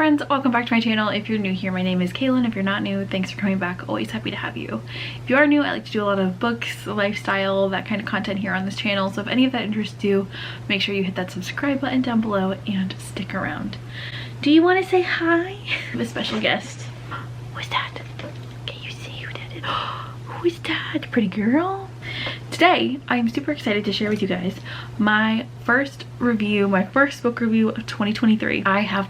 friends, welcome back to my channel. If you're new here, my name is Kayla, and if you're not new, thanks for coming back. Always happy to have you. If you are new, I like to do a lot of books, lifestyle, that kind of content here on this channel, so if any of that interests you, make sure you hit that subscribe button down below and stick around. Do you want to say hi? I have a special guest. Who's that? Can you see who that is? Who is that? Pretty girl? Today, I'm super excited to share with you guys my first review, my first book review of 2023. I have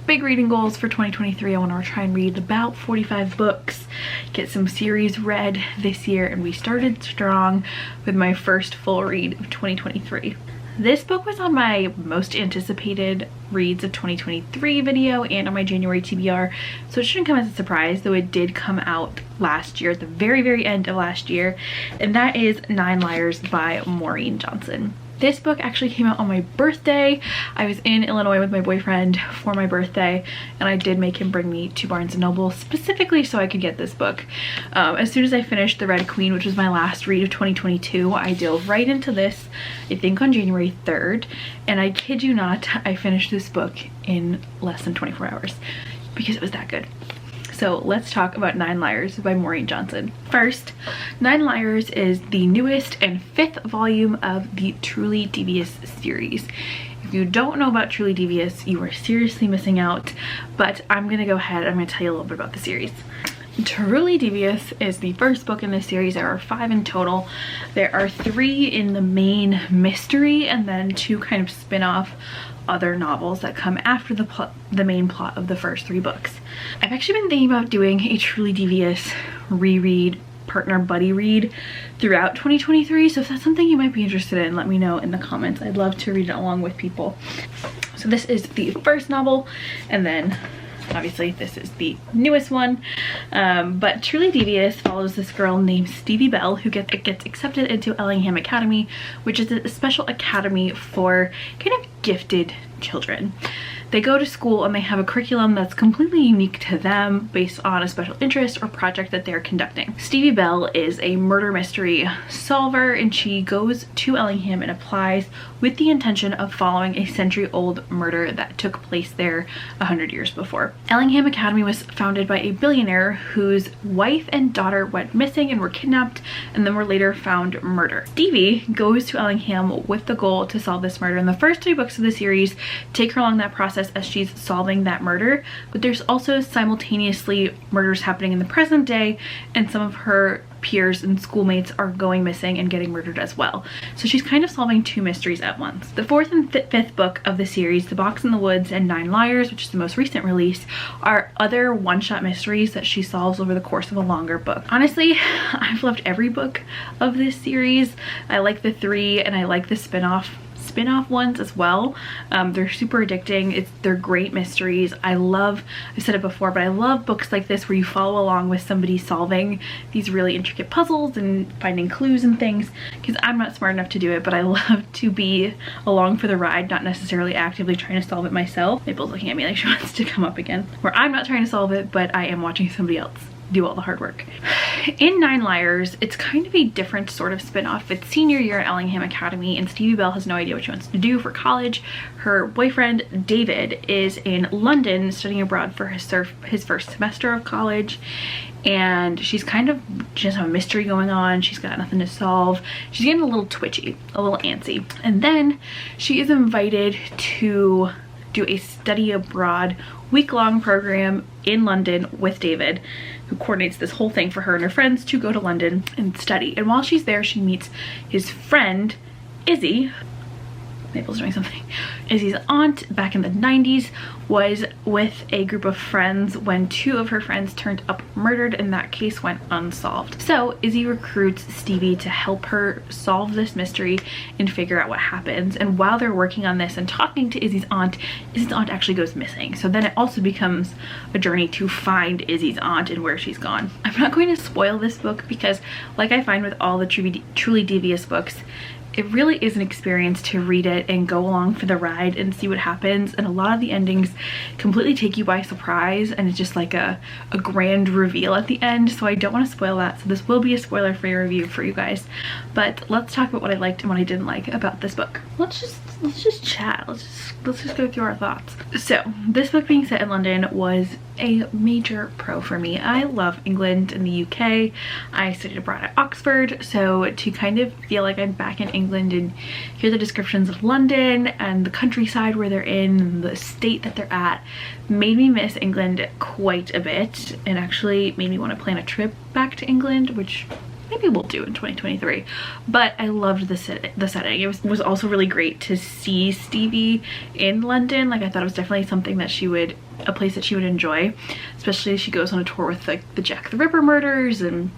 big reading goals for 2023. I want to try and read about 45 books, get some series read this year, and we started strong with my first full read of 2023. This book was on my most anticipated reads of 2023 video and on my January TBR, so it shouldn't come as a surprise, though it did come out last year, at the very end of last year, and that is 9 Liars by Maureen Johnson. This book actually came out on my birthday. I was in Illinois with my boyfriend for my birthday, and I did make him bring me to Barnes & Noble specifically so I could get this book. As soon as I finished The Red Queen, which was my last read of 2022, I dove right into this, I think on January 3rd, and I kid you not, I finished this book in less than 24 hours because it was that good. So let's talk about 9 Liars by Maureen Johnson. First, 9 Liars is the newest and 5th volume of the Truly Devious series. If you don't know about Truly Devious, you are seriously missing out, but I'm gonna go ahead, I'm gonna tell you a little bit about the series. Truly Devious is the first book in this series. There are 5 in total. There are 3 in the main mystery and then 2 kind of spin-off other novels that come after the main plot of the first 3 books. I've actually been thinking about doing a Truly Devious reread, partner buddy read throughout 2023, so if that's something you might be interested in, let me know in the comments. I'd love to read it along with people. So this is the first novel, and then obviously this is the newest one, but Truly Devious follows this girl named Stevie Bell who gets accepted into Ellingham Academy, which is a special academy for kind of gifted children. They go to school and they have a curriculum that's completely unique to them based on a special interest or project that they're conducting. Stevie Bell is a murder mystery solver, and she goes to Ellingham and applies with the intention of following a century-old murder that took place there 100 years before. Ellingham Academy was founded by a billionaire whose wife and daughter went missing and were kidnapped and then were later found murdered. Stevie goes to Ellingham with the goal to solve this murder, and the first 3 books of the series take her along that process as she's solving that murder, but there's also simultaneously murders happening in the present day, and some of her peers and schoolmates are going missing and getting murdered as well. So she's kind of solving 2 mysteries at once. The 4th and 5th book of the series, The Box in the Woods and 9 Liars, which is the most recent release, are other one-shot mysteries that she solves over the course of a longer book. Honestly, I've loved every book of this series. I like the 3 and I like the spin-off ones as well. They're super addicting. They're great mysteries. I've said it before, but I love books like this where you follow along with somebody solving these really intricate puzzles and finding clues and things, because I'm not smart enough to do it, but I love to be along for the ride, not necessarily actively trying to solve it myself. Maple's looking at me like she wants to come up again, where I'm not trying to solve it, but I am watching somebody else do all the hard work. In 9 Liars, it's kind of a different sort of spin-off. It's senior year at Ellingham Academy, and Stevie Bell has no idea what she wants to do for college. Her boyfriend, David, is in London studying abroad for his first semester of college, and she just has a mystery going on. She's got nothing to solve. She's getting a little twitchy, a little antsy. And then she is invited to do a study abroad week-long program in London with David, who coordinates this whole thing for her and her friends to go to London and study. And while she's there, she meets his friend, Izzy. Maple's doing something. Izzy's aunt back in the 90s was with a group of friends when 2 of her friends turned up murdered, and that case went unsolved. So Izzy recruits Stevie to help her solve this mystery and figure out what happens. And while they're working on this and talking to Izzy's aunt actually goes missing. So then it also becomes a journey to find Izzy's aunt and where she's gone. I'm not going to spoil this book because, like I find with all the Truly Devious books, it really is an experience to read it and go along for the ride and see what happens, and a lot of the endings completely take you by surprise, and it's just like a grand reveal at the end. So I don't want to spoil that, so this will be a spoiler free review for you guys. But let's talk about what I liked and what I didn't like about this book. Let's just chat. Let's just go through our thoughts. So this book being set in London was a major pro for me. I love England and the UK. I studied abroad at Oxford, so to kind of feel like I'm back in England and hear the descriptions of London and the countryside where they're in and the state that they're at made me miss England quite a bit, and actually made me want to plan a trip back to England, which maybe we'll do in 2023. But I loved the setting. It was also really great to see Stevie in London. Like, I thought it was definitely something that a place that she would enjoy, especially as she goes on a tour with like the Jack the Ripper murders and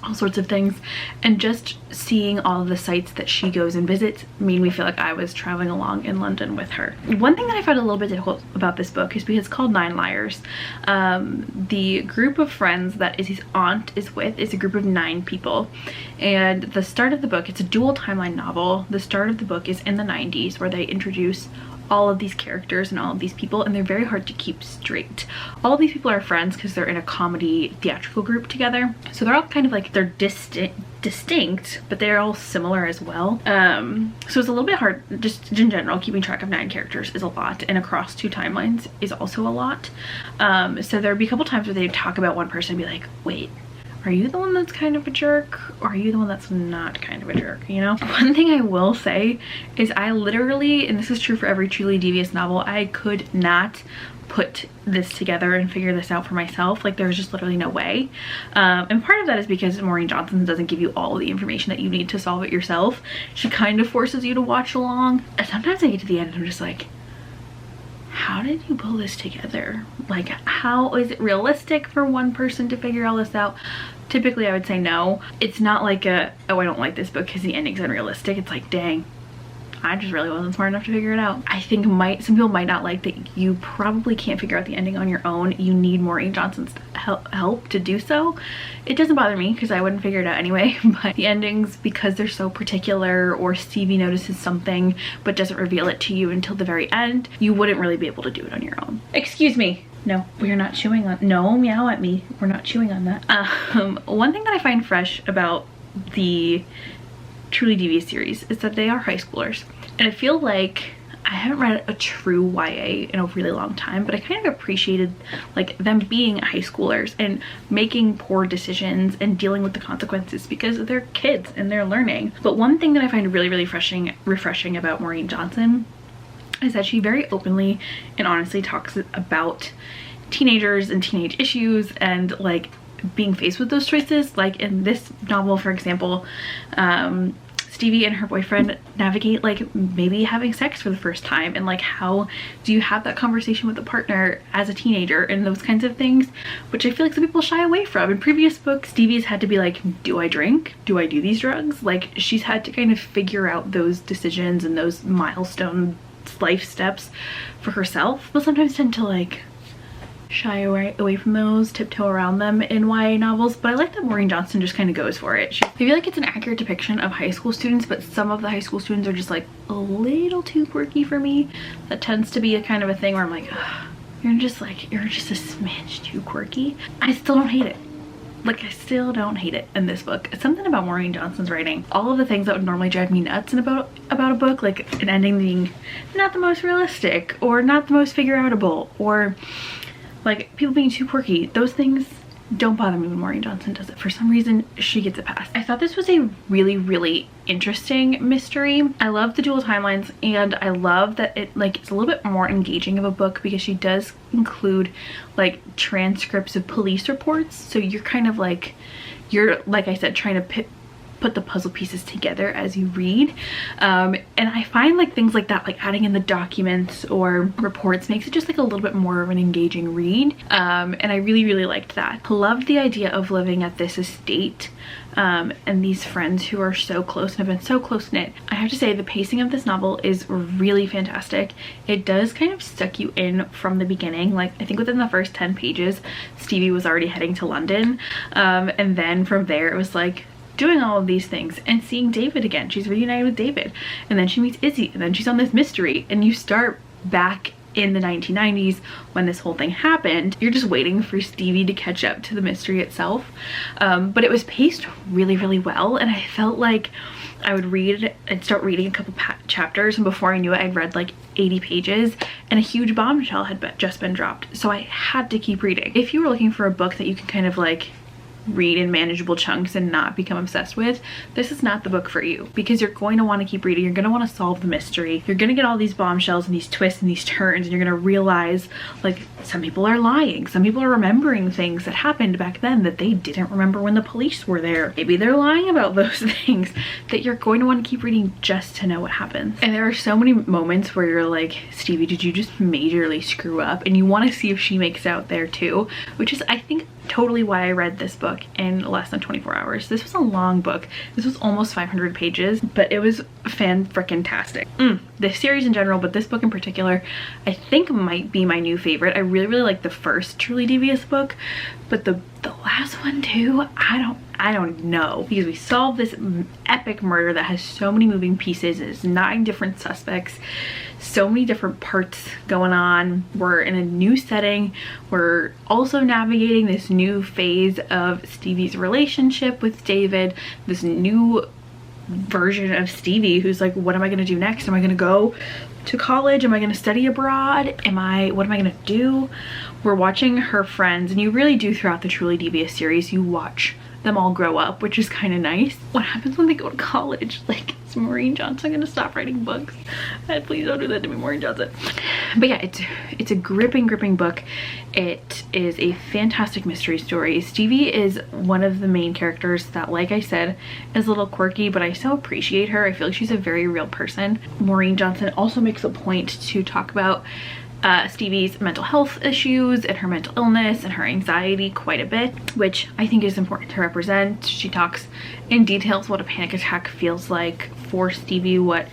all sorts of things, and just seeing all of the sites that she goes and visits made me feel like I was traveling along in London with her. One thing that I found a little bit difficult about this book is because it's called 9 Liars. The group of friends that Izzy's aunt is with is a group of 9 people, and the start of the book, it's a dual timeline novel. The start of the book is in the 90s, where they introduce all of these characters and all of these people, and they're very hard to keep straight. All of these people are friends because they're in a comedy theatrical group together, so they're all kind of like, they're distinct, but they're all similar as well. So it's a little bit hard. Just in general, keeping track of 9 characters is a lot, and across 2 timelines is also a lot. So there'd be a couple times where they'd talk about one person and be like, wait, are you the one that's kind of a jerk, or are you the one that's not kind of a jerk, you know? One thing I will say is I literally, and this is true for every Truly Devious novel, I could not put this together and figure this out for myself. Like, there's just literally no way. And part of that is because Maureen Johnson doesn't give you all the information that you need to solve it yourself. She kind of forces you to watch along, and sometimes I get to the end and I'm just like, how did you pull this together? Like, how is it realistic for one person to figure all this out? Typically I would say no. It's not like oh, I don't like this book because the ending's unrealistic. It's like, dang, I just really wasn't smart enough to figure it out. I think some people might not like that you probably can't figure out the ending on your own. You need Maureen Johnson's help to do so. It doesn't bother me because I wouldn't figure it out anyway, but the endings, because they're so particular, or Stevie notices something but doesn't reveal it to you until the very end, you wouldn't really be able to do it on your own. Excuse me. No, we are not chewing on, no, meow at me. We're not chewing on that. One thing that I find fresh about the Truly Devious series is that they are high schoolers, and I feel like I haven't read a true YA in a really long time, but I kind of appreciated like them being high schoolers and making poor decisions and dealing with the consequences because they're kids and they're learning. But one thing that I find really refreshing about Maureen Johnson is that she very openly and honestly talks about teenagers and teenage issues and like being faced with those choices. Like in this novel, for example, Stevie and her boyfriend navigate like maybe having sex for the first time, and like how do you have that conversation with a partner as a teenager and those kinds of things, which I feel like some people shy away from. In previous books, Stevie's had to be like, do I drink? Do I do these drugs? Like, she's had to kind of figure out those decisions and those milestone life steps for herself, but sometimes tend to like shy away from those, tiptoe around them in YA novels. But I like that Maureen Johnson just kind of goes for it. I feel like it's an accurate depiction of high school students, but some of the high school students are just like a little too quirky for me. That tends to be a kind of a thing where I'm like, you're just a smidge too quirky. I still don't hate it. Like, I still don't hate it in this book. It's something about Maureen Johnson's writing. All of the things that would normally drive me nuts about a book, like an ending being not the most realistic or not the most figure-outable, or like people being too quirky, those things don't bother me when Maureen Johnson does it. For some reason, she gets a pass. I thought this was a really interesting mystery. I love the dual timelines, and I love that it's a little bit more engaging of a book because she does include like transcripts of police reports. So you're kind of like, like I said, trying to put the puzzle pieces together as you read, and I find like things like that, like adding in the documents or reports, makes it just like a little bit more of an engaging read, and I really liked that. I loved the idea of living at this estate, and these friends who are so close and have been so close-knit. I have to say the pacing of this novel is really fantastic. It does kind of suck you in from the beginning. Like, I think within the first 10 pages Stevie was already heading to London, and then from there it was like, doing all of these things and seeing David again. She's reunited with David, and then she meets Izzy, and then she's on this mystery, and you start back in the 1990s when this whole thing happened. You're just waiting for Stevie to catch up to the mystery itself. But it was paced really, really well, and I felt like I would read and start reading a couple chapters, and before I knew it, I'd read like 80 pages and a huge bombshell had just been dropped. So I had to keep reading. If you were looking for a book that you can kind of like read in manageable chunks and not become obsessed with, this is not the book for you, because you're going to want to keep reading. You're going to want to solve the mystery. You're going to get all these bombshells and these twists and these turns, and you're going to realize like some people are lying. Some people are remembering things that happened back then that they didn't remember when the police were there. Maybe they're lying about those things, that you're going to want to keep reading just to know what happens. And there are so many moments where you're like, Stevie, did you just majorly screw up? And you want to see if she makes out there too, which is, I think, totally why I read this book in less than 24 hours. This was a long book. This was almost 500 pages, but it was fan-frickin-tastic. The series in general, but this book in particular, I think might be my new favorite. I really, really like the first Truly Devious book, but the last one too, I don't know, because we solved this epic murder that has so many moving pieces. It's 9 different suspects, so many different parts going on. We're in a new setting. We're also navigating this new phase of Stevie's relationship with David, this new version of Stevie who's like, what am I gonna do next? Am I gonna go to college? Am I gonna study abroad? What am I gonna do? We're watching her friends, and you really do throughout the Truly Devious series, you watch them all grow up, which is kind of nice. What happens when they go to college? Like, is Maureen Johnson gonna stop writing books? Please don't do that to me, Maureen Johnson. But yeah, it's a gripping book. It is a fantastic mystery story. Stevie is one of the main characters that, like I said, is a little quirky, but I still appreciate her. I feel like she's a very real person. Maureen Johnson also makes a point to talk about Stevie's mental health issues and her mental illness and her anxiety quite a bit, which I think is important to represent. She talks in details what a panic attack feels like for Stevie, what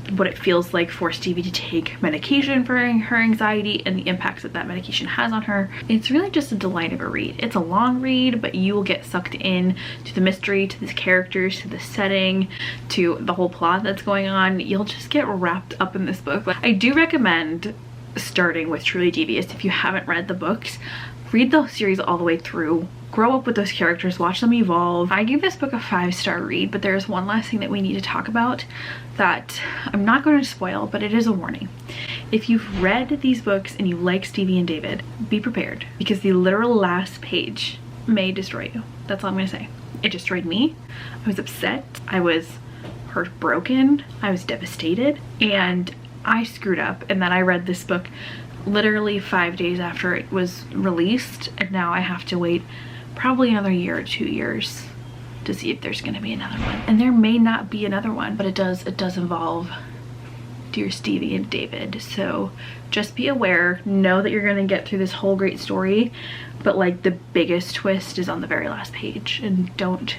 it feels like for Stevie to take medication for her anxiety and the impacts that medication has on her. It's really just a delight of a read. It's a long read, but you will get sucked in to the mystery, to the characters, to the setting, to the whole plot that's going on. You'll just get wrapped up in this book. But I do recommend starting with Truly Devious. If you haven't read the books, read the series all the way through, grow up with those characters, watch them evolve. I gave this book a 5-star read, but there's one last thing that we need to talk about that I'm not going to spoil, but it is a warning. If you've read these books and you like Stevie and David, be prepared, because the literal last page may destroy you. That's all I'm going to say. It destroyed me. I was upset. I was heartbroken. I was devastated, and I screwed up. And then I read this book literally 5 days after it was released, and now I have to wait probably another year or 2 years to see if there's going to be another one. And there may not be another one, but it does involve dear Stevie and David. So just be aware, know that you're going to get through this whole great story, but like the biggest twist is on the very last page, and don't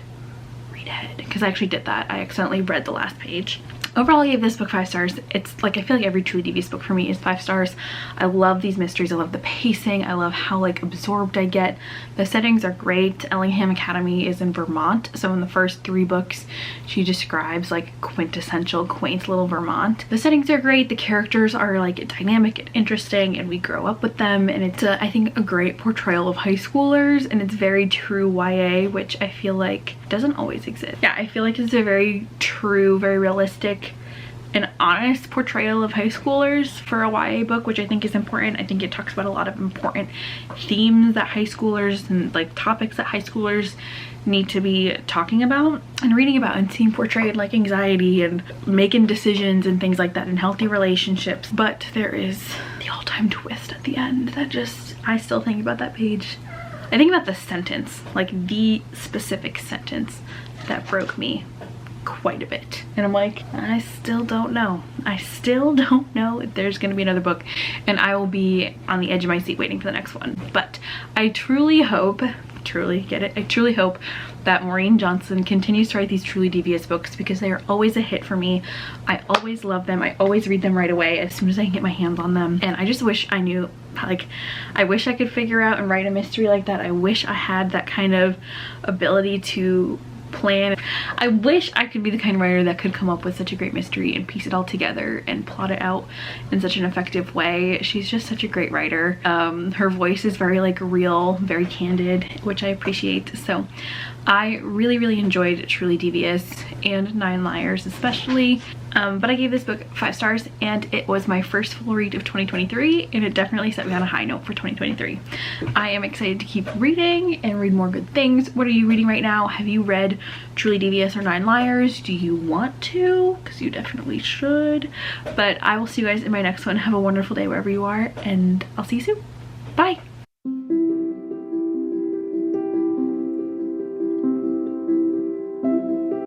read ahead, because I actually did that. I accidentally read the last page. Overall, I gave this book 5 stars. It's like, I feel like every Truly Devious book for me is 5 stars. I love these mysteries. I love the pacing. I love how like absorbed I get. The settings are great. Ellingham Academy is in Vermont. So in the first 3 books, she describes like quintessential, quaint little Vermont. The settings are great. The characters are like dynamic and interesting, and we grow up with them. And it's, I think, a great portrayal of high schoolers, and it's very true YA, which I feel like doesn't always exist. Yeah, I feel like it's a very true, very realistic, an honest portrayal of high schoolers for a YA book, which I think is important. I think it talks about a lot of important themes that high schoolers and like topics that high schoolers need to be talking about and reading about and seeing portrayed, like anxiety and making decisions and things like that in healthy relationships. But there is the all-time twist at the end that just, I still think about that page. I think about the sentence, like the specific sentence that broke me quite a bit, and I'm like, I still don't know. I still don't know if there's gonna be another book, and I will be on the edge of my seat waiting for the next one. But I truly hope, truly get it, I truly hope that Maureen Johnson continues to write these Truly Devious books, because they are always a hit for me. I always love them. I always read them right away as soon as I can get my hands on them, and I just wish I knew, like, I wish I could figure out and write a mystery like that. I wish I had that kind of ability to plan. I wish I could be the kind of writer that could come up with such a great mystery and piece it all together and plot it out in such an effective way. She's just such a great writer. Her voice is very like real, very candid, which I appreciate. So I really enjoyed Truly Devious and 9 Liars especially. But I gave this book 5 stars, and it was my first full read of 2023, and it definitely set me on a high note for 2023. I am excited to keep reading and read more good things. What are you reading right now? Have you read Truly Devious or 9 Liars? Do you want to? Because you definitely should. But I will see you guys in my next one. Have a wonderful day wherever you are, and I'll see you soon. Bye!